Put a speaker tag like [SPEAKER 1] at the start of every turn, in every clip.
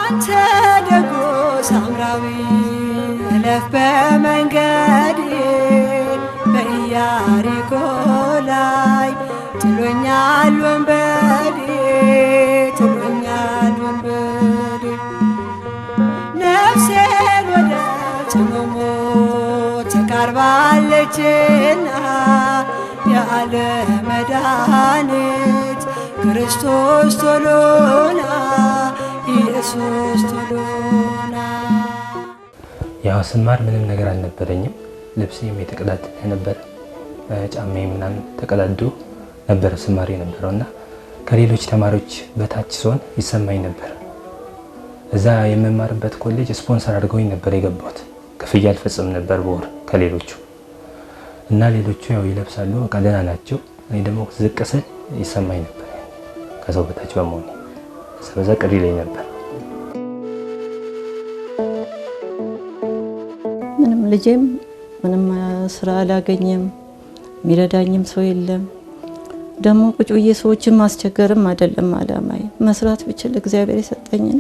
[SPEAKER 1] አንተ ደጎ ሳምራዊ እለፍ በመንገዴ በኢያሪኮ ላይ ጥሎኛል ወንበዴ ነፍሴን ወደ ጽኑ ሞት ተቃርባለችና የዓለም መድኃኒት ክርስቶስ ቶሎና ኢየሱስ ቶሎና።
[SPEAKER 2] ያው ስማር ምንም ነገር አልነበረኝም። ልብሴም የተቀዳደደ ነበር፣ ጫማዬ ምናምን ተቀዳዶ ነበር ስማር የነበረውና ከሌሎች ተማሪዎች በታች ስሆን ይሰማኝ ነበር። እዛ የምማርበት ኮሌጅ ስፖንሰር አድርገውኝ ነበር የገባሁት። ክፍያ አልፈጽም ነበር በወር ከሌሎቹ እና ሌሎቹ ያው ይለብሳሉ በቃ ደህና ናቸው። እኔ ደግሞ ዝቅ ስል ይሰማኝ ነበር ከሰው በታች በመሆኔ። ስለዛ ቅር ይለኝ ነበር።
[SPEAKER 3] ልጄም ምንም ስራ አላገኘም፣ የሚረዳኝም ሰው የለም። ደግሞ ቁጭ ብዬ ሰዎችን ማስቸገርም አይደለም አላማዬ። መስራት ብችል እግዚአብሔር የሰጠኝን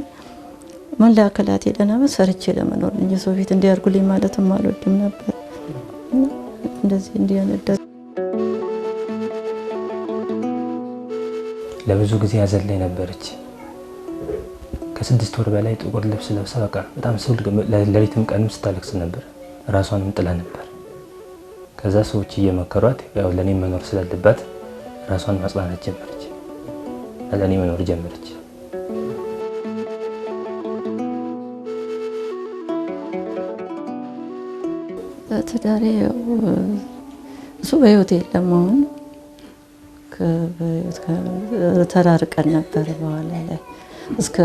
[SPEAKER 3] መላ አካላቴ ደህና ሰርቼ ለመኖር እንጂ ሰው ፊት እንዲያርጉልኝ ማለትም አልወድም ነበር። እንደዚህ እንዲያነዳ
[SPEAKER 2] ለብዙ ጊዜ ያዘለኝ ነበረች። ከ6 ወር በላይ ጥቁር ልብስ ለብሳ በቃ በጣም ስውል ለሊትም ቀንም ስታለቅስ ነበር። ራሷንም ጥላ ነበር። ከዛ ሰዎች እየመከሯት ያው ለኔ መኖር ስላለባት ራሷን ማጽናናት ጀመረች። ለኔ መኖር ጀመረች።
[SPEAKER 3] ትዳሬ እሱ በህይወት የለም። አሁን ተራርቀን ነበር። በኋላ ላይ እስከ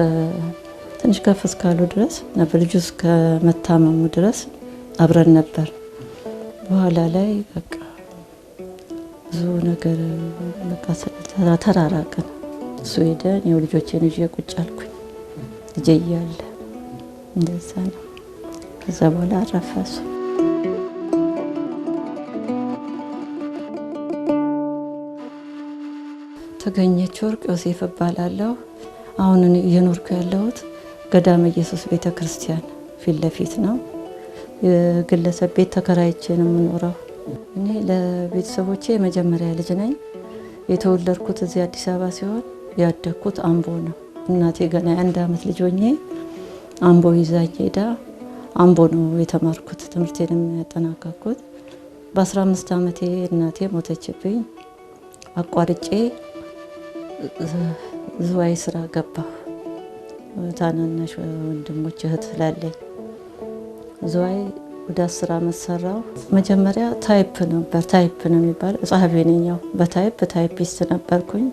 [SPEAKER 3] ትንሽ ከፍ እስካሉ ድረስ ነበር፣ ልጁ እስከ መታመሙ ድረስ አብረን ነበር። በኋላ ላይ በቃ ብዙ ነገር በቃ ተራራቅን። እሱ ሄደ፣ እኔው ልጆቼን ይዤ ቁጭ አልኩኝ። ልጄ እያለ እንደዛ ነው። ከዛ በኋላ አረፈ እሱ። ተገኘች ወርቅ ዮሴፍ እባላለሁ። አሁን እየኖርኩ ያለሁት ገዳመ ኢየሱስ ቤተክርስቲያን ፊት ለፊት ነው። የግለሰብ ቤት ተከራይቼ ነው የምኖረው። እኔ ለቤተሰቦቼ የመጀመሪያ ልጅ ነኝ። የተወለድኩት እዚህ አዲስ አበባ ሲሆን ያደግኩት አምቦ ነው። እናቴ ገና የ1 ዓመት ልጅ ሆኜ አምቦ ይዛኝ ሄዳ አምቦ ነው የተማርኩት። ትምህርቴንም ያጠናቀቅኩት በ15 ዓመቴ እናቴ ሞተችብኝ። አቋርጬ ዝዋይ ስራ ገባሁ። ታናናሽ ወንድሞች እህት ስላለኝ ዝዋይ ወደ 10 ዓመት ሰራው። መጀመሪያ ታይፕ ነበር፣ ታይፕ ነው የሚባለው፣ ጸሐፊ ነኝ። ያው ታይፒስት ነበርኩኝ።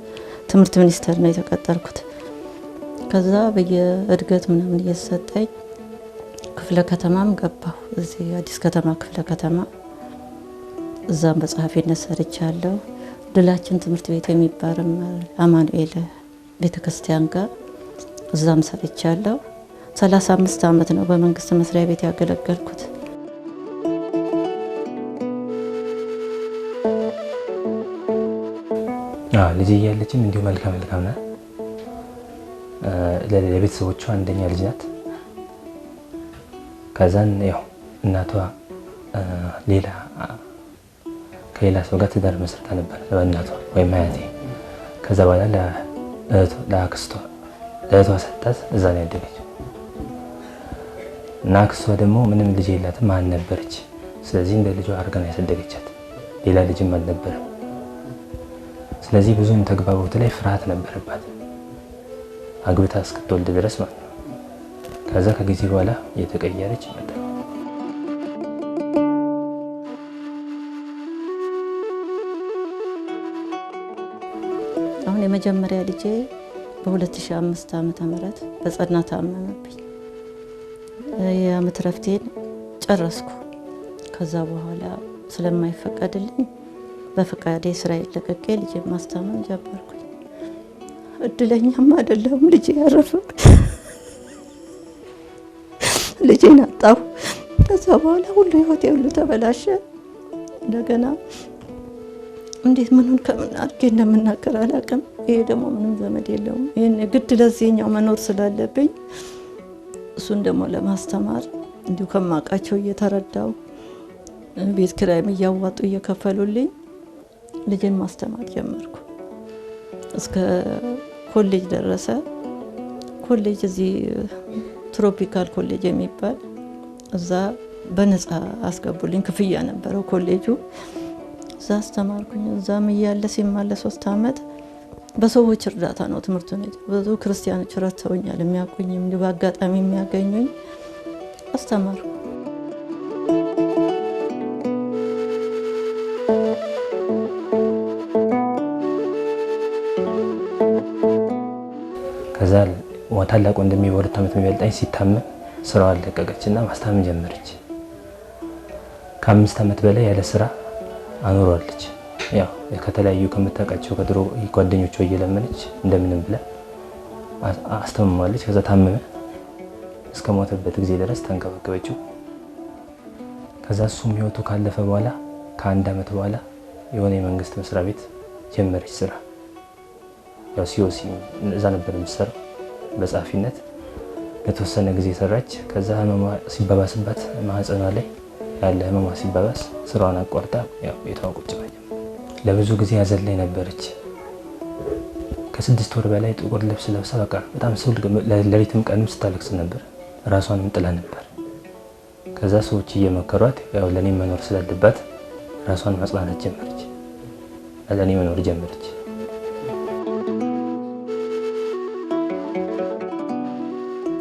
[SPEAKER 3] ትምህርት ሚኒስቴር ነው የተቀጠርኩት። ከዛ በየእድገት ምናምን እየተሰጠኝ ክፍለ ከተማም ገባሁ። እዚህ አዲስ ከተማ ክፍለ ከተማ እዛም በጸሐፊነት ሰርቻለሁ። ድላችን ትምህርት ቤት የሚባልም አማኑኤል ቤተክርስቲያን ጋር እዛም ሰርቻለሁ። 35 ዓመት ነው በመንግስት መስሪያ ቤት ያገለገልኩት።
[SPEAKER 2] ልጅ እያለችም እንዲሁ መልካም ናት። ለቤተሰቦቿ አንደኛ ልጅ ናት። ከዛን ያው እናቷ ከሌላ ሰው ጋር ትዳር መስርታ ነበር በእናቷ ወይም አያቴ። ከዛ በኋላ ለእህቷ ሰጣት። እዛ ነው ያደገችው እና አክስቷ ደግሞ ምንም ልጅ የላትም፣ ማን ነበረች። ስለዚህ እንደ ልጇ አድርጋ ነው ያሳደገቻት። ሌላ ልጅም አልነበረም። ስለዚህ ብዙም ተግባቦት ላይ ፍርሃት ነበረባት አግብታ እስክትወልድ ድረስ ማለት ነው። ከዛ ከጊዜ በኋላ እየተቀየረች መጣ።
[SPEAKER 3] አሁን የመጀመሪያ ልጄ በ2005 ዓመተ ምህረት በጸና ታመመብኝ። የዓመት ረፍቴን ጨረስኩ። ከዛ በኋላ ስለማይፈቀድልኝ በፈቃዴ ስራዬን ለቅቄ ልጄን ማስታመም ጀመርኩኝ። እድለኛም አይደለሁም። ልጄ ያረፈ ልጄን አጣሁ። ከዛ በኋላ ሁሉ ህይወቴ ሁሉ ተበላሸ። እንደገና እንዴት ምኑን ከምን አድርጌ እንደምናገር አላውቅም። ይሄ ደግሞ ምንም ዘመድ የለውም። ይሄን ግድ ለዚህኛው መኖር ስላለብኝ እሱን ደግሞ ለማስተማር እንዲሁ ከማውቃቸው እየተረዳው ቤት ኪራይም እያዋጡ እየከፈሉልኝ ልጅን ማስተማር ጀመርኩ። እስከ ኮሌጅ ደረሰ። ኮሌጅ እዚህ ትሮፒካል ኮሌጅ የሚባል እዛ በነፃ አስገቡልኝ። ክፍያ ነበረው ኮሌጁ። እዛ አስተማርኩኝ። እዛም እያለ ሲማለስ 3 ዓመት በሰዎች እርዳታ ነው ትምህርቱን። ብዙ ክርስቲያኖች ረድተውኛል፣ የሚያውቁኝም በአጋጣሚ የሚያገኙኝ አስተማርኩ።
[SPEAKER 2] ከዛ ታላቅ ወንድሜ በ2 ዓመት የሚበልጠኝ ሲታመም ስራዋን ለቀቀችና ማስታመም ጀመረች። ከ5 ዓመት በላይ ያለ ስራ አኖሯለች። ያው ከተለያዩ ከምታውቃቸው ከድሮ ጓደኞቿ እየለመነች እንደምንም ብላ አስተምማለች። ከዛ ታመመ። እስከ ሞተበት ጊዜ ድረስ ተንከባከበችው። ከዛ እሱም ህይወቱ ካለፈ በኋላ ከ1 ዓመት በኋላ የሆነ የመንግስት መስሪያ ቤት ጀመረች ስራ። ያው ሲኦሲ እዛ ነበር የምትሰራው በጸሐፊነት። ለተወሰነ ጊዜ ሰራች። ከዛ ህመሟ ሲባባስባት ማህፀኗ ላይ ያለ ህመሟ ሲባባስ ስራዋን አቋርጣ ያው ቤቷን ቁጭ ብላ ለብዙ ጊዜ ያዘን ላይ ነበረች። ከ6 ወር በላይ ጥቁር ልብስ ለብሳ በቃ በጣም ስውል ለሊትም ቀንም ስታለቅስ ነበር። ራሷንም ጥላ ነበር። ከዛ ሰዎች እየመከሯት ያው ለኔ መኖር ስላለባት ራሷን ማጽናናት ጀመረች። ለኔ መኖር ጀመረች።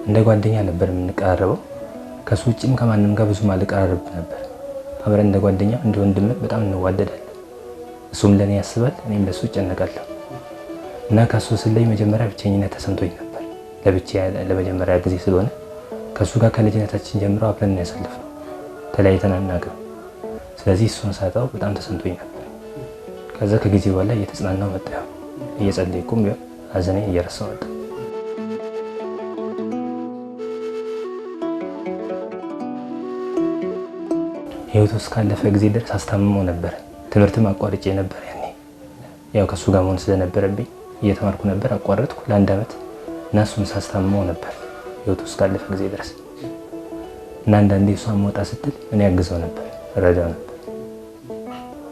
[SPEAKER 2] እንደ ጓደኛ ነበር የምንቀራረበው። ከሱ ውጭም ከማንም ጋር ብዙ ማልቀራረብ ነበር። አብረን እንደ ጓደኛ እንደ ወንድም በጣም እንዋደዳለን። እሱም ለኔ ያስባል፣ እኔም ለሱ እጨነቃለሁ። እና ከሱ ስለይ መጀመሪያ ብቸኝነት ተሰምቶኝ ነበር። ለመጀመሪያ ጊዜ ስለሆነ ከሱ ጋር ከልጅነታችን ጀምሮ አብረን ያሳለፍነው ተለያይተን አናውቅም። ስለዚህ እሱን ሳጣው በጣም ተሰምቶኝ ነበር። ከዛ ከጊዜ በኋላ እየተጽናናው መጣ። እየጸለይኩም ቢሆን ሐዘኔን እየረሳሁ መጣ። ህይወቱ እስካለፈ ጊዜ ድረስ አስታምመው ነበር። ትምህርትም አቋርጬ ነበር ያኔ። ያው ከሱ ጋር መሆን ስለነበረብኝ እየተማርኩ ነበር። አቋረጥኩ ለ1 ዓመት እና እሱን ሳስታምመው ነበር ህይወቱ እስካለፈ ጊዜ ድረስ። እና አንዳንዴ እሷን መውጣ ስትል እኔ አግዘው ነበር፣ እረዳው ነበር።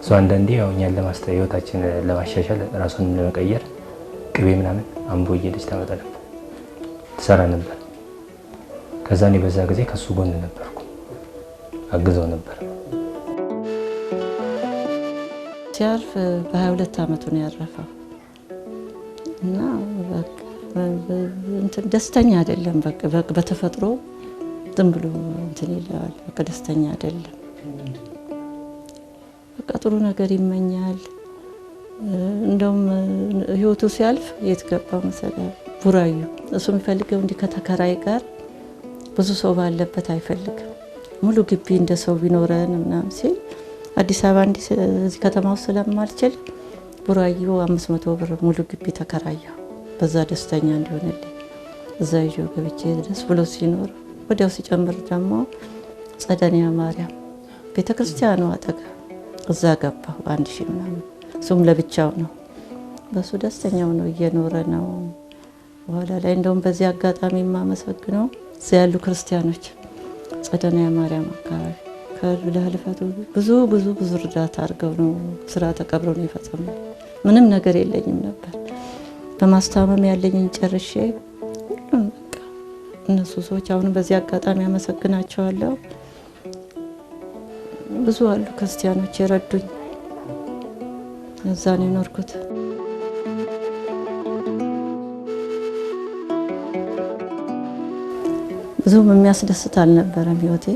[SPEAKER 2] እሷ አንዳንዴ ያው እኛን ህይወታችን ለማሻሻል ራሷን ለመቀየር ቅቤ ምናምን አምቦ እየሄደች ታመጣ ነበር፣ ትሰራ ነበር። ከዛ እኔ በዛ ጊዜ ከሱ ጎን ነበርኩ፣ አግዘው ነበር።
[SPEAKER 3] ሲያርፍ በ22 ዓመቱ ነው ያረፈው እና ደስተኛ አይደለም። በቃ በተፈጥሮ ዝም ብሎ እንትን ይላል። በቃ ደስተኛ አይደለም። በቃ ጥሩ ነገር ይመኛል። እንደውም ህይወቱ ሲያልፍ የት ገባ መሰለህ? ቡራዩ። እሱ የሚፈልገው እንዲህ ከተከራይ ጋር ብዙ ሰው ባለበት አይፈልግም። ሙሉ ግቢ እንደ ሰው ቢኖረን ምናምን ሲል አዲስ አበባ እዚህ ከተማ ውስጥ ስለማልችል ቡራዩ 500 ብር ሙሉ ግቢ ተከራየሁ። በዛ ደስተኛ እንዲሆንልኝ እዛ ይዤው ገብቼ ደስ ብሎ ሲኖር፣ ወዲያው ሲጨምር ደግሞ ጸደኒያ ማርያም ቤተክርስቲያኑ አጠገብ እዛ ገባሁ 1000 ምናምን። እሱም ለብቻው ነው። በሱ ደስተኛው ነው፣ እየኖረ ነው። በኋላ ላይ እንደውም በዚህ አጋጣሚ የማመሰግነው እዚያ ያሉ ክርስቲያኖች ጸደኒያ ማርያም አካባቢ ለህልፈቱ ብዙ እርዳታ አድርገው ነው ስራ ተቀብረው ነው የፈጸመው። ምንም ነገር የለኝም ነበር። በማስታመም ያለኝን ጨርሼ ሁሉም በቃ እነሱ ሰዎች አሁን በዚህ አጋጣሚ አመሰግናቸዋለሁ። ብዙ አሉ ክርስቲያኖች የረዱኝ። እዛ ነው የኖርኩት። ብዙም የሚያስደስት አልነበረም ህይወቴ።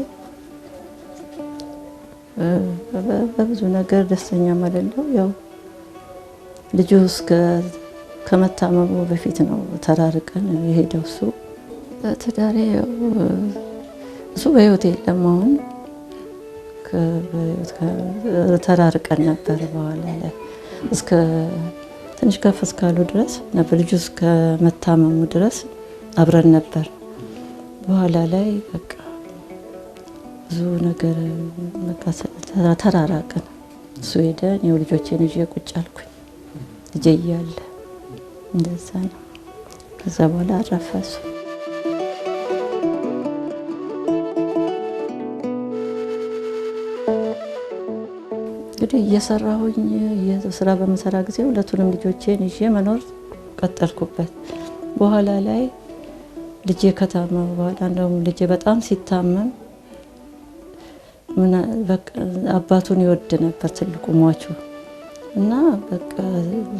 [SPEAKER 3] በብዙ ነገር ደስተኛ ማለት ነው። ያው ልጁ ከመታመሙ በፊት ነው ተራርቀን የሄደው። ትዳሬ እሱ በህይወት የለም አሁን። ተራርቀን ነበር። በኋላ ላይ እስከ ትንሽ ከፍ እስካሉ ድረስ ነበር። ልጁ እስከመታመሙ ድረስ አብረን ነበር። በኋላ ላይ በቃ ብዙ ነገር ተራራቅን። እሱ ሄደ፣ እኔው ልጆቼን ይዤ ቁጭ አልኩኝ። ልጄ እያለ እንደዛ ነው። ከዛ በኋላ አረፈ እሱ። እንግዲህ እየሰራሁኝ ስራ በመሰራ ጊዜ ሁለቱንም ልጆቼን ይዤ መኖር ቀጠልኩበት። በኋላ ላይ ልጄ ከታመመ በኋላ እንደውም ልጄ በጣም ሲታመም በቃ አባቱን ይወድ ነበር ትልቁ ሟቹ እና በቃ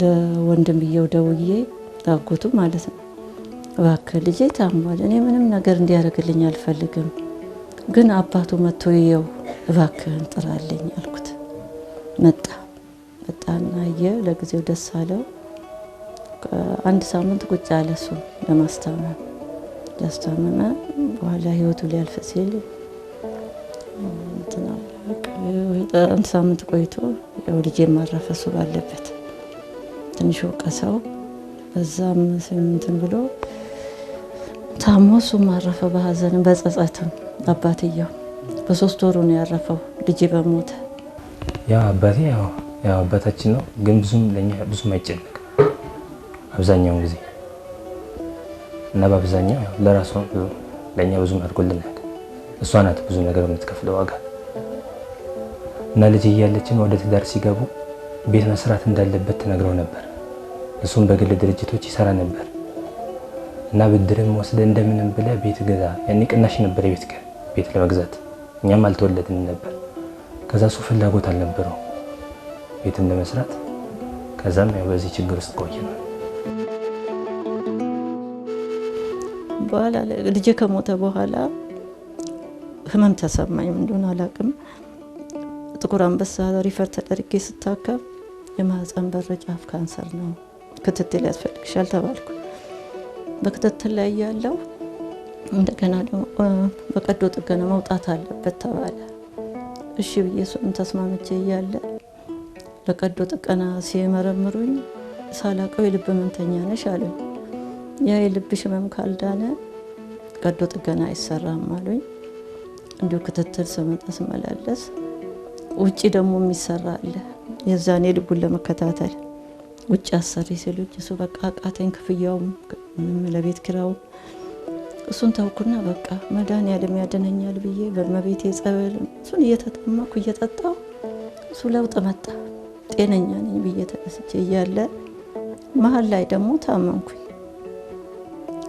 [SPEAKER 3] ለወንድምየው ደውዬ አጎቱ ማለት ነው እባክህ ልጄ ታሟል፣ እኔ ምንም ነገር እንዲያደርግልኝ አልፈልግም፣ ግን አባቱ መጥቶ ይየው እባክህን ጥራልኝ አልኩት። መጣና አየ። ለጊዜው ደስ አለው። አንድ ሳምንት ቁጭ አለ እሱ ለማስታመም ያስታመመ። በኋላ ህይወቱ ሊያልፍ ሲል አንድ ሳምንት ቆይቶ ያው ልጄ ማረፈ። እሱ ባለበት ትንሽ ወቀሰው። በዛም እንትን ብሎ ታሞ እሱ ማረፈ በሀዘንም በጸጸትም። አባትየው በ3 ወሩ ነው ያረፈው ልጄ በሞተ።
[SPEAKER 2] ያ አባቴ ያው አባታችን ነው፣ ግን ለኛ ብዙም አይጨነቅም አብዛኛውን ጊዜ እና በአብዛኛው ለራሱ ለኛ ብዙም አድርጎልናል። እሷ ናት ብዙ ነገር የምትከፍለው ዋጋ እና ልጅ እያለችን ወደ ትዳር ሲገቡ ቤት መስራት እንዳለበት ተነግረው ነበር። እሱም በግል ድርጅቶች ይሰራ ነበር እና ብድርም ወስደ እንደምንም ብለ ቤት ገዛ። ያኔ ቅናሽ ነበር ቤት ለመግዛት። እኛም አልተወለድንም ነበር። ከዛ እሱ ፍላጎት አልነበረው ቤትም ለመስራት። ከዛም ያው በዚህ ችግር ውስጥ ቆየን።
[SPEAKER 3] በኋላ ልጄ ከሞተ በኋላ ህመም ተሰማኝ። እንደሆነ አላውቅም። ጥቁር አንበሳ ሪፈር ተደርጌ ስታከም የማህፀን በር ጫፍ ካንሰር ነው፣ ክትትል ያስፈልግሻል ተባልኩ። በክትትል ላይ ያለው እንደገና ደግሞ በቀዶ ጥገና መውጣት አለበት ተባለ። እሺ ብዬ እሱን ተስማምቼ እያለ ለቀዶ ጥገና ሲመረምሩኝ ሳላውቀው የልብ ህመምተኛ ነሽ አሉኝ። ያ የልብሽ ህመም ካልዳነ ቀዶ ጥገና አይሰራም አሉኝ። እንዲሁ ክትትል ስመጣ ስመላለስ ውጪ ደግሞ የሚሰራ አለ። የዛኔ ልቡን ለመከታተል ውጪ አሰሪ ሲሉኝ እሱ በቃ አቃተኝ። ክፍያውም ለቤት ኪራው እሱን ተውኩና በቃ መድኃኒዓለም ያድነኛል ብዬ በእመቤቴ ጸበል እሱን እየተጠመኩ እየጠጣሁ እሱ ለውጥ መጣ። ጤነኛ ነኝ ብዬ ተነስቼ እያለ መሀል ላይ ደግሞ ታመምኩኝ።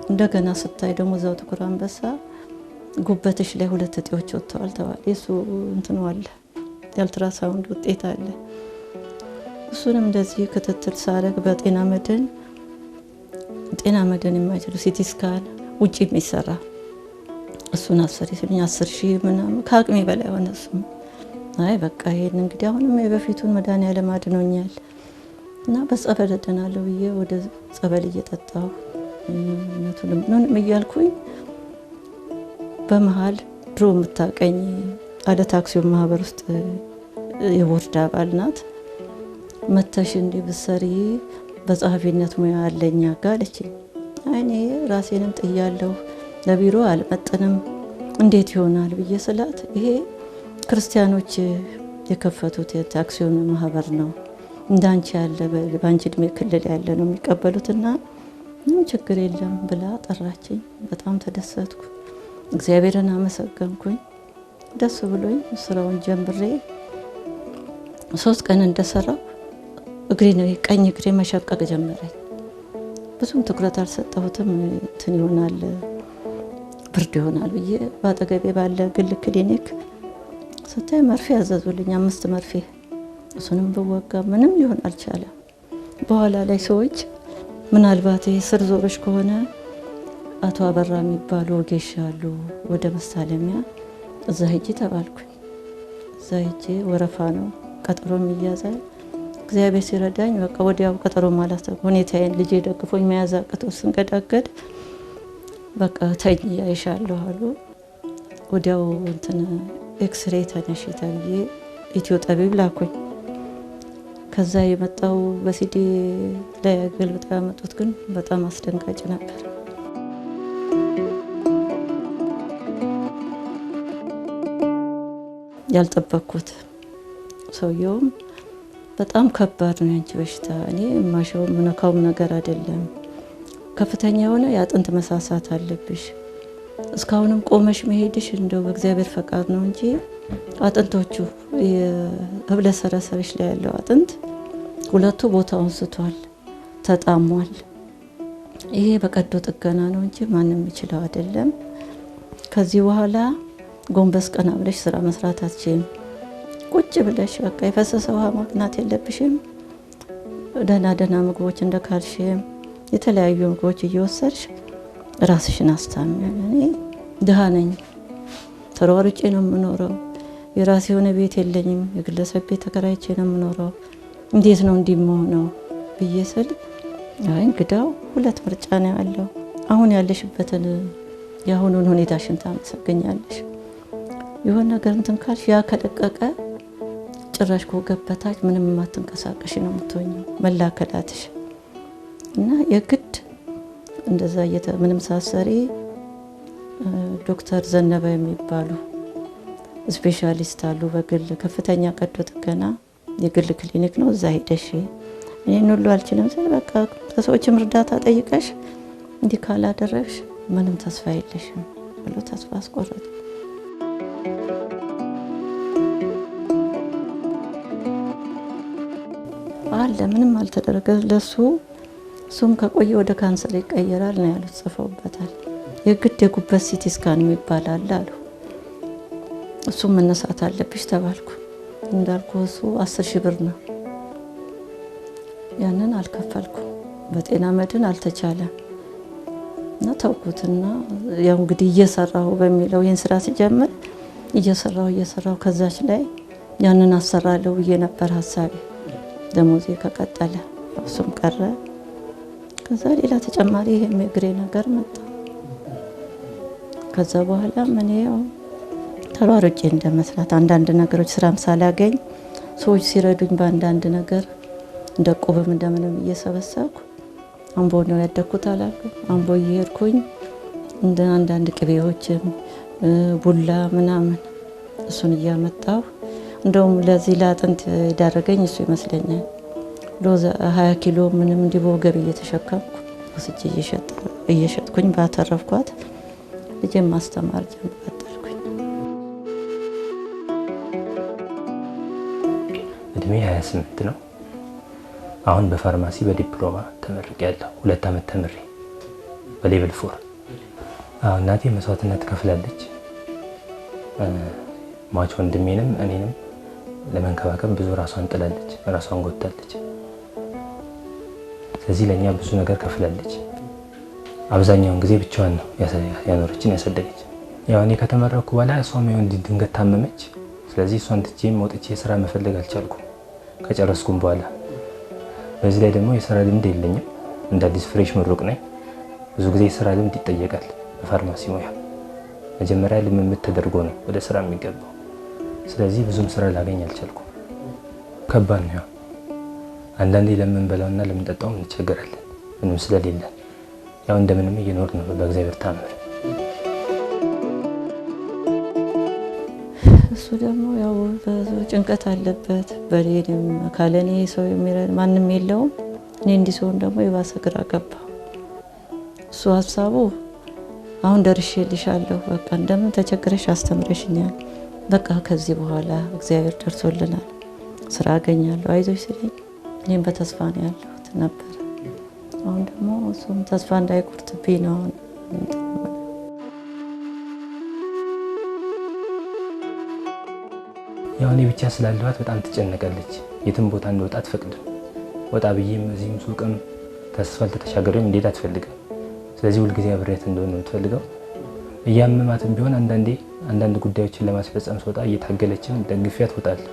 [SPEAKER 3] እንደገና ስታይ ደግሞ እዛው ጥቁር አንበሳ ጉበትሽ ላይ 2 እጢዎች ወጥተዋል ተባለ። የሱ እንትኑ አለ የአልትራሳውንድ ውጤት አለ። እሱንም እንደዚህ ክትትል ሳረግ በጤና መድን የማይችሉ ሲቲ ስካን ውጪ የሚሰራ እሱን አሰሪ ሲሉኝ 10,000 ምናምን ከአቅሜ በላይ ሆነ። እሱም አይ በቃ ይሄን እንግዲህ አሁንም የበፊቱን መድኃኒዓለም አድኖኛል እና በጸበል እድናለሁ ብዬ ወደ ጸበል እየጠጣሁ ምንም እያልኩኝ በመሃል ድሮ የምታቀኝ አለት አክሲዮን ማህበር ውስጥ የቦርድ አባል ናት። መተሽ እንዲህ ብትሰሪ በጸሐፊነት ሙያ አለኝ አለችኝ። እኔ ራሴንም ጥያለሁ፣ ለቢሮ አልመጥንም፣ እንዴት ይሆናል ብዬ ስላት ይሄ ክርስቲያኖች የከፈቱት የአክሲዮን ማህበር ነው፣ እንዳንቺ ያለ በአንቺ እድሜ ክልል ያለ ነው የሚቀበሉትና ምንም ችግር የለም ብላ ጠራችኝ። በጣም ተደሰትኩ። እግዚአብሔርን አመሰገንኩኝ። ደስ ብሎኝ ስራውን ጀምሬ 3 ቀን እንደሰራው ቀኝ እግሬ መሸቀቅ ጀመረኝ። ብዙም ትኩረት አልሰጠሁትም። እንትን ይሆናል ብርድ ይሆናል ብዬ በአጠገቤ ባለ ግል ክሊኒክ ስታይ መርፌ ያዘዙልኝ 5 መርፌ። እሱንም በወጋ ምንም ሊሆን አልቻለም። በኋላ ላይ ሰዎች ምናልባት ስር ዞሮች ከሆነ አቶ አበራ የሚባሉ ወጌሻ አሉ ወደ መሳለሚያ እዛ ሂጂ ተባልኩኝ። እዛ ሂጂ ወረፋ ነው ቀጠሮም ይያዛል። እግዚአብሔር ሲረዳኝ በቃ ወዲያው ቀጠሮ ማለት ሁኔታዬን ልጄ ደግፎኝ መያዝ አቅቶ ስንገዳገድ በቃ ተኝ ያይሻለሁ አሉ። ወዲያው እንትን ኤክስሬ ተነሽ ተብዬ ኢትዮ ጠቢብ ላኩኝ። ከዛ የመጣው በሲዲ ላይ ገልብጠው ያመጡት ግን በጣም አስደንጋጭ ነበር። ያልጠበቅኩት ሰውየውም በጣም ከባድ ነው ያንቺ በሽታ፣ እኔ ማሻው ምነካው ነገር አይደለም፣ ከፍተኛ የሆነ የአጥንት መሳሳት አለብሽ፣ እስካሁንም ቆመሽ መሄድሽ እንደው በእግዚአብሔር ፈቃድ ነው እንጂ አጥንቶቹ የህብለ ሰረሰርሽ ላይ ያለው አጥንት ሁለቱ ቦታውን ስቷል፣ ተጣሟል። ይሄ በቀዶ ጥገና ነው እንጂ ማንም ይችላል አይደለም። ከዚህ በኋላ ጎንበስ ቀና ብለሽ ስራ መስራት አትችይም። ቁጭ ብለሽ በቃ የፈሰሰ ውሃ ማቅናት የለብሽም። ደህና ምግቦች እንደ ካልሽየም የተለያዩ ምግቦች እየወሰድሽ ራስሽን አስታሚ። እኔ ድሃ ነኝ፣ ተሯሩጬ ነው የምኖረው። የራሴ የሆነ ቤት የለኝም፣ የግለሰብ ቤት ተከራይቼ ነው የምኖረው። እንዴት ነው እንዲመሆነው ብዬ ስል አይ እንግዳው ሁለት ምርጫ ነው ያለው። አሁን ያለሽበትን የአሁኑን ሁኔታሽን ታመሰግኛለሽ። የሆነ ነገር እንትን ካልሽ ያ ከለቀቀ ጭራሽ ከገበታች ምንም ማትንቀሳቀሽ ነው የምትሆኚው መላከላትሽ እና የግድ እንደዛ ምንም ሳሰሪ ዶክተር ዘነበ የሚባሉ ስፔሻሊስት አሉ በግል ከፍተኛ ቀዶ ጥገና የግል ክሊኒክ ነው። እዛ ሄደሽ እኔን ሁሉ አልችልም ስል በቃ ከሰዎችም እርዳታ ጠይቀሽ እንዲህ ካላደረግሽ ምንም ተስፋ የለሽም ብሎ ተስፋ አስቆረጠ። አለ ምንም አልተደረገ ለሱ። እሱም ከቆየ ወደ ካንሰር ይቀየራል ነው ያሉት፣ ጽፈውበታል። የግድ የጉበት ሲቲ ስካን የሚባል አለ አሉ። እሱም መነሳት አለብሽ ተባልኩ። እንዳልኩ እሱ 10,000 ብር ነው። ያንን አልከፈልኩ። በጤና መድን አልተቻለም እና ተውኩትና ያው እንግዲህ እየሰራሁ በሚለው ይህን ስራ ሲጀምር እየሰራሁ ከዛች ላይ ያንን አሰራለሁ ብዬ ነበር ሀሳቤ። ደሞዜ ከቀጠለ እሱም ቀረ። ከዛ ሌላ ተጨማሪ ይሄም የግሬ ነገር መጣ። ከዛ በኋላ ምን ያው ተሯሩጬ እንደመስራት አንዳንድ ነገሮች ስራም ሳላገኝ ሰዎች ሲረዱኝ በአንዳንድ ነገር እንደ ቆብም እንደምንም እየሰበሰብኩ አምቦ ነው ያደኩት አላሉ። አምቦ እየሄድኩኝ እንደ አንዳንድ ቅቤዎችም ቡላ ምናምን እሱን እያመጣሁ እንደውም ለዚህ ለአጥንት የዳረገኝ እሱ ይመስለኛል። ሎዛ 20 ኪሎ ምንም እንዲቦ ገብ እየተሸከምኩ ወስጄ እየሸጥኩኝ ባተረፍኳት ልጄን ማስተማር ጀመርኩኝ።
[SPEAKER 2] እድሜ 28 ነው። አሁን በፋርማሲ በዲፕሎማ ተመርቄያለሁ። 2 አመት ተምሬ በሌቭል 4። እናቴ መስዋዕትነት ከፍላለች። ማች ወንድሜንም እኔንም ለመንከባከብ ብዙ ራሷን ጥላለች፣ ራሷን ጎታለች። ስለዚህ ለኛ ብዙ ነገር ከፍላለች። አብዛኛውን ጊዜ ብቻዋን ነው ያኖረችን ያሳደገች። ያው እኔ ከተመረኩ በኋላ እሷም ይሁን ድንገት ታመመች። ስለዚህ እሷን ትቼም ወጥቼ ስራ መፈለግ አልቻልኩም ከጨረስኩም በኋላ። በዚህ ላይ ደግሞ የስራ ልምድ የለኝም። እንደ አዲስ ፍሬሽ ምሩቅ ነኝ። ብዙ ጊዜ የስራ ልምድ ይጠየቃል በፋርማሲ ሙያ። መጀመሪያ ልምምድ ተደርጎ ነው ወደ ስራ የሚገባው። ስለዚህ ብዙም ስራ ላገኝ አልቻልኩም። ከባድ ነው። አንዳንዴ ለምንበላውና ለምንጠጣውም እንቸገራለን ምንም ስለሌለ። ያው እንደምንም እየኖርን ነው በእግዚአብሔር ታምር።
[SPEAKER 3] እሱ ደግሞ ያው ጭንቀት አለበት። በሌሊም ካለኔ ሰው የሚረዳ ማንም የለውም። እኔ እንዲህ ሰውን ደግሞ የባሰ ግራ ገባ። እሱ ሀሳቡ አሁን ደርሼልሻለሁ፣ በቃ እንደምን ተቸግረሽ አስተምረሽኛል፣ በቃ ከዚህ በኋላ እግዚአብሔር ደርሶልናል፣ ስራ አገኛለሁ አይዞሽ ሲለኝ እኔም በተስፋ ነው ያለሁት ነበር። አሁን ደግሞ እሱም ተስፋ እንዳይቆርጥብኝ ነው።
[SPEAKER 2] ያው እኔ ብቻ ስላለኋት በጣም ትጨነቃለች። የትም ቦታ እንደወጣ አትፈቅድም። ወጣ ብዬም እዚህም ሱቅም ተስፋልት ተሻገረም እንዴት አትፈልግም። ስለዚህ ሁልጊዜ አብሬያት እንደሆነ ነው የምትፈልገው። እያመማትም ቢሆን አንዳንድ ጉዳዮችን ለማስፈጸም ስወጣ እየታገለችም ደግፊያት ትወጣለች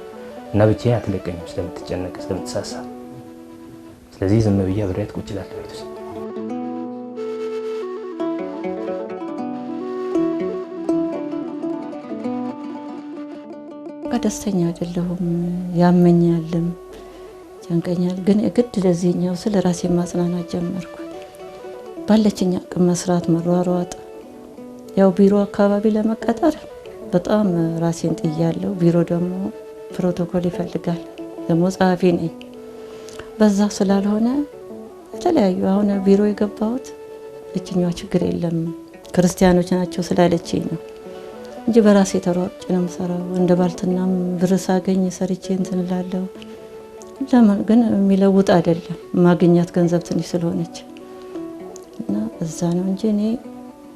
[SPEAKER 2] እና ብቻዬን አትለቀኝም ስለምትጨነቅ ስለምትሳሳ። ስለዚህ ዝም ብዬ አብሬያት ቁጭ እላለሁ ቤት ውስጥ።
[SPEAKER 3] ደስተኛ አይደለሁም። ያመኛልም ጨንቀኛል። ግን የግድ ለዚህኛው ስለ ራሴ ማጽናናት ጀመርኩ። ባለችኝ አቅም መስራት መሯሯጥ። ያው ቢሮ አካባቢ ለመቀጠር በጣም ራሴን ጥያለሁ። ቢሮ ደግሞ ፕሮቶኮል ይፈልጋል። ደግሞ ጸሐፊ ነኝ። በዛ ስላልሆነ የተለያዩ አሁን ቢሮ የገባሁት እችኛው ችግር የለም ክርስቲያኖች ናቸው ስላለችኝ ነው እንጂ በራሴ ተሯጭ ነው የምሰራው። እንደ ባልትናም ብር ሳገኝ ሰርቼ እንትን እላለሁ። ለምን ግን የሚለውጥ አይደለም ማግኘት ገንዘብ ትንሽ ስለሆነች እና እዛ ነው እንጂ እኔ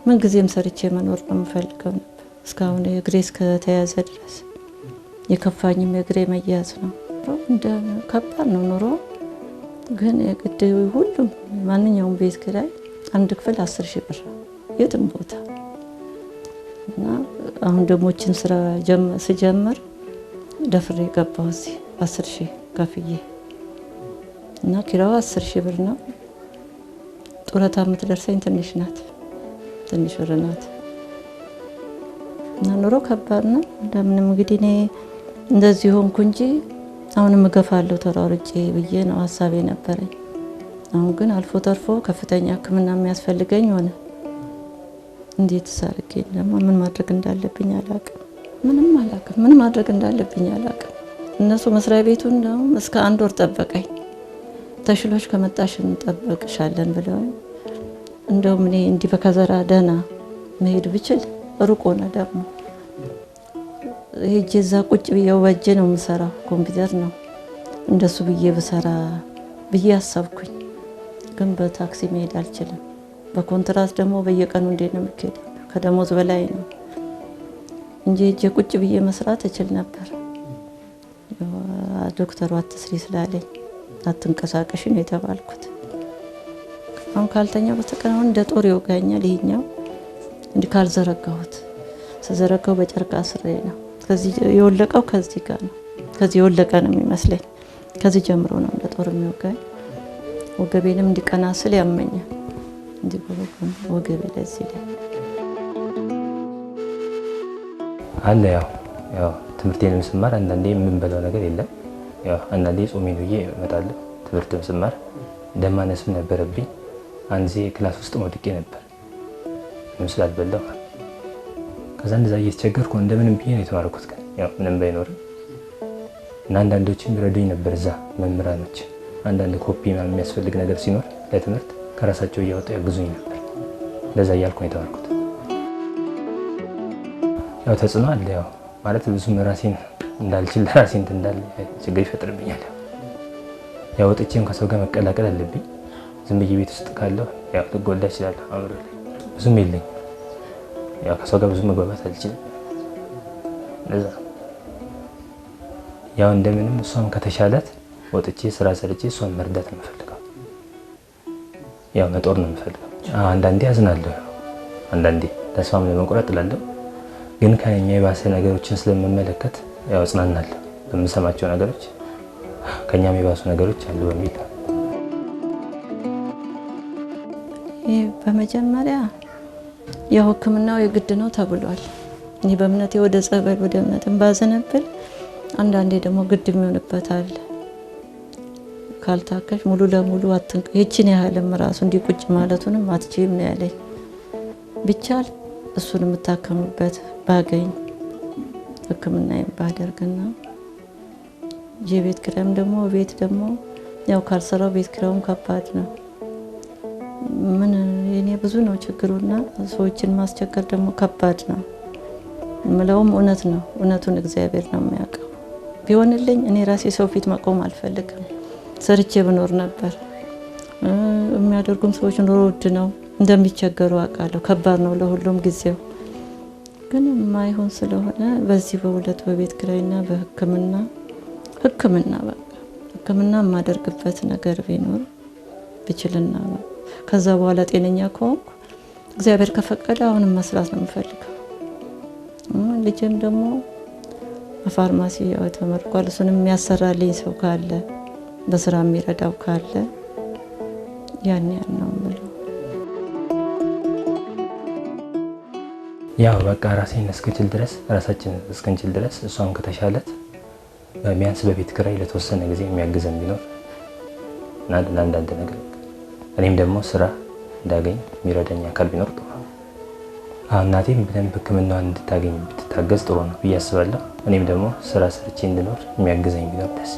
[SPEAKER 3] ምን ጊዜም ሰርቼ መኖር ነው የምፈልገው ነበር። እስካሁን የእግሬ እስከተያዘ ድረስ የከፋኝም የእግሬ መያዝ ነው። እንደ ከባድ ነው ኑሮ። ግን የግድ ሁሉም ማንኛውም ቤት ኪራይ አንድ ክፍል 10,000 ብር የትም ቦታ እና አሁን ደግሞ እችን ስራ ስጀምር ደፍሬ ገባሁ እዚህ 10,000 ከፍዬ እና ኪራዋ 10,000 ብር ነው። ጡረታ የምትደርሰኝ ትንሽ ናት፣ ትንሽ ብር ናት እና ኑሮ ከባድ ነው። እንደምንም እንግዲህ እኔ እንደዚህ ሆንኩ እንጂ አሁንም እገፋለሁ ተሯርጬ ብዬ ነው ሀሳቤ ነበረኝ። አሁን ግን አልፎ ተርፎ ከፍተኛ ሕክምና የሚያስፈልገኝ ሆነ። እንዴት ሳርጌ ደግሞ ምን ማድረግ እንዳለብኝ አላቅም። ምንም አላቅም፣ ምን ማድረግ እንዳለብኝ አላቅም። እነሱ መስሪያ ቤቱን ደግሞ እስከ 1 ወር ጠበቀኝ። ተሽሎች ከመጣሽ እንጠብቅሻለን ብለው እንደውም እኔ እንዲህ በከዘራ ደህና መሄድ ብችል ሩቅ ሆነ። ደግሞ ሄጄ እዛ ቁጭ ብዬው በእጄ ነው የምሰራው፣ ኮምፒውተር ነው እንደሱ ብዬ ብሰራ ብዬ አሰብኩኝ። ግን በታክሲ መሄድ አልችልም። በኮንትራት ደግሞ በየቀኑ እንዴት ነው የምትሄደው? ከደሞዝ በላይ ነው እንጂ ሄጄ ቁጭ ብዬ መስራት እችል ነበር። ዶክተሩ አትስሪ ስላለኝ አትንቀሳቀሽ ነው የተባልኩት። አሁን ካልተኛው በተቀር እንደ ጦር ይወጋኛል። ይሄኛው እንዲህ ካልዘረጋሁት ስዘረጋው በጨርቅ አስሬ ነው። ከዚህ የወለቀው ከዚህ ጋር ነው። ከዚህ የወለቀ ነው የሚመስለኝ። ከዚህ ጀምሮ ነው እንደ ጦር የሚወጋኝ። ወገቤንም እንዲቀና ስል ያመኛል። እንዲህ ወገቤ ለዚህ ላይ
[SPEAKER 2] አለ። ያው ትምህርቴንም ስማር አንዳንዴ የምንበላው ነገር የለም። ያው አንዳንዴ ጾሜን ብዬ እመጣለሁ። ትምህርትም ስማር ደማነስም ነበረብኝ። አንድ ጊዜ ክላስ ውስጥ ወድቄ ነበር ምንም ስላልበላው። ከዛ እንደዛ እየተቸገርኩ እንደምንም ብዬ ነው የተማርኩት። ግን ያው ምንም ባይኖርም እና አንዳንዶችም ይረዱኝ ነበር እዛ መምህራኖች። አንዳንድ ኮፒ ምናምን የሚያስፈልግ ነገር ሲኖር ለትምህርት ከራሳቸው እያወጡ ያግዙኝ ነበር። እንደዛ እያልኩ ነው የተማርኩት። ያው ተጽዕኖ አለ። ያው ማለት ብዙም ራሴን እንዳልችል ራሴን እንዳል ችግር ይፈጥርብኛል። ያው ወጥቼም ከሰው ጋር መቀላቀል አለብኝ። ዝም ብዬ ቤት ውስጥ ካለው ያው ልጎዳ እችላለሁ። አእምሮ ላይ ብዙም የለኝ። ያው ከሰው ጋር ብዙ መግባባት አልችልም። ለዛ ያው እንደምንም እሷም ከተሻላት ወጥቼ ስራ ሰርቼ እሷን መርዳት ነው የምፈልገው። ያው መጦር ነው የምፈልገው። አንዳንዴ አዝናለሁ፣ አንዳንዴ ተስፋም ለመቁረጥ እላለሁ። ግን ከኛ የባሰ ነገሮችን ስለምመለከት ያው እጽናናለሁ በምሰማቸው ነገሮች። ከኛም የባሱ ነገሮች አሉ በሚል
[SPEAKER 3] በመጀመሪያ ያው ሕክምናው የግድ ነው ተብሏል። እኔ በእምነቴ ወደ ጸበል ወደ እምነትም ባዘነብል አንዳንዴ ደግሞ ግድ የሚሆንበት አለ። ካልታከሽ ሙሉ ለሙሉ አትንቅ ይችን ያህልም ራሱ እንዲቁጭ ማለቱንም አትችይም ነው ያለኝ። ቢቻል እሱን የምታከምበት ባገኝ ሕክምናዬን ባደርግና የቤት ኪራይም ደግሞ ቤት ደግሞ ያው ካልሰራው ቤት ኪራዩም ከባድ ነው። ምን የኔ ብዙ ነው ችግሩና ሰዎችን ማስቸገር ደግሞ ከባድ ነው። ምለውም እውነት ነው። እውነቱን እግዚአብሔር ነው የሚያውቀው። ቢሆንልኝ እኔ ራሴ ሰው ፊት መቆም አልፈልግም። ሰርቼ ብኖር ነበር። የሚያደርጉም ሰዎች ኑሮ ውድ ነው እንደሚቸገሩ አውቃለሁ። ከባድ ነው ለሁሉም ጊዜው። ግን የማይሆን ስለሆነ በዚህ በሁለት በቤት ኪራይና በሕክምና በቃ ሕክምና የማደርግበት ነገር ቢኖር ብችልና ከዛ በኋላ ጤነኛ ከሆንኩ እግዚአብሔር ከፈቀደ አሁንም መስራት ነው የምፈልገው። ልጅም ደግሞ በፋርማሲ ያው ተመርቋል። እሱንም የሚያሰራልኝ ሰው ካለ በስራ የሚረዳው ካለ ያን ነው የምለው።
[SPEAKER 2] ያው በቃ ራሴን እስክችል ድረስ ራሳችን እስክንችል ድረስ እሷም ከተሻለት ቢያንስ በቤት ኪራይ ለተወሰነ ጊዜ የሚያግዘን ቢኖር እና ለአንዳንድ ነገር እኔም ደግሞ ስራ እንዳገኝ የሚረዳኝ አካል ቢኖር ጥሩ ነው። እናቴም በደንብ ሕክምናዋን እንድታገኝ ብትታገዝ ጥሩ ነው ብዬ አስባለሁ። እኔም ደግሞ ስራ ሰርቼ እንድኖር የሚያግዘኝ ቢኖር ደስ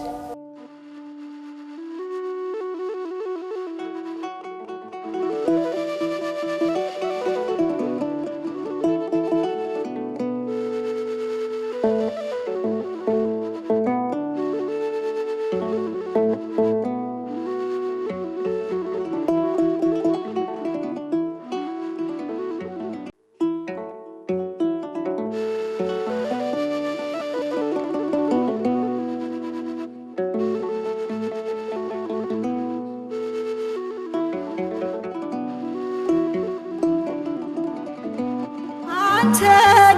[SPEAKER 1] አንተ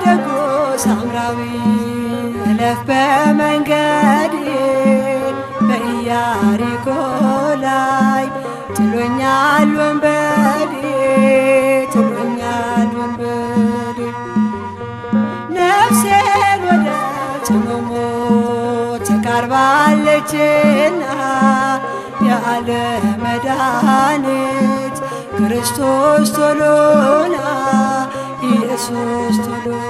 [SPEAKER 1] ደጎ ሳምራዊ እለፍ በመንገዴ በኢያሪኮ ላይ ጥሎኛል ወንበዴ ጥሎኛል ወንበዴ ነፍሴን ወደ ጽኑ ሞት ተቃርባለችና የዓለም መድኃኒት ክርስቶስ ቶሎና ኢየሱስ ቶሎና